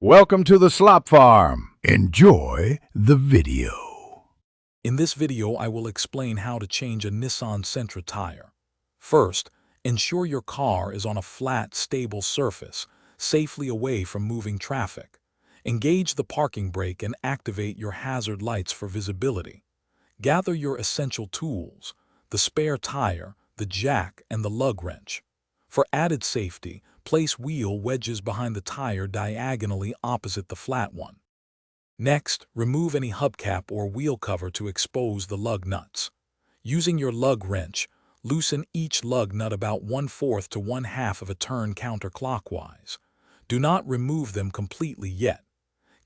Welcome to the Slop Farm. Enjoy the video. In this video, I will explain how to change a Nissan Sentra tire. First, ensure your car is on a flat, stable surface, safely away from moving traffic. Engage the parking brake and activate your hazard lights for visibility. Gather your essential tools, the spare tire, the jack, and the lug wrench. For added safety, place wheel wedges behind the tire diagonally opposite the flat one. Next, remove any hubcap or wheel cover to expose the lug nuts. Using your lug wrench, loosen each lug nut about 1/4 to 1/2 of a turn counterclockwise. Do not remove them completely yet.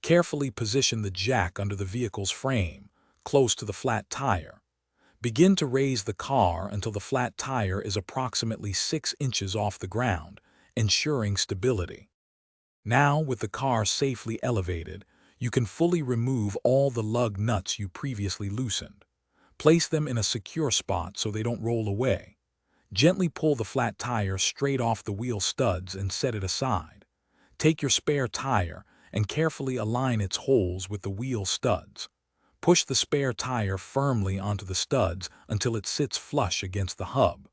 Carefully position the jack under the vehicle's frame, close to the flat tire. Begin to raise the car until the flat tire is approximately 6 inches off the ground, ensuring stability. Now, with the car safely elevated, you can fully remove all the lug nuts you previously loosened. Place them in a secure spot so they don't roll away. Gently pull the flat tire straight off the wheel studs and set it aside. Take your spare tire and carefully align its holes with the wheel studs. Push the spare tire firmly onto the studs until it sits flush against the hub.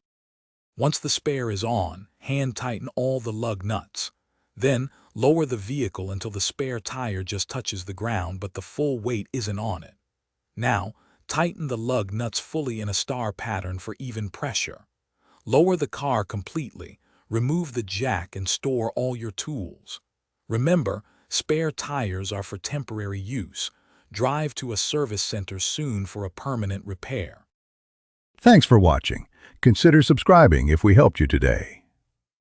Once the spare is on, hand tighten all the lug nuts. Then, lower the vehicle until the spare tire just touches the ground but the full weight isn't on it. Now, tighten the lug nuts fully in a star pattern for even pressure. Lower the car completely, remove the jack and store all your tools. Remember, spare tires are for temporary use. Drive to a service center soon for a permanent repair. Thanks for watching. Consider subscribing if we helped you today.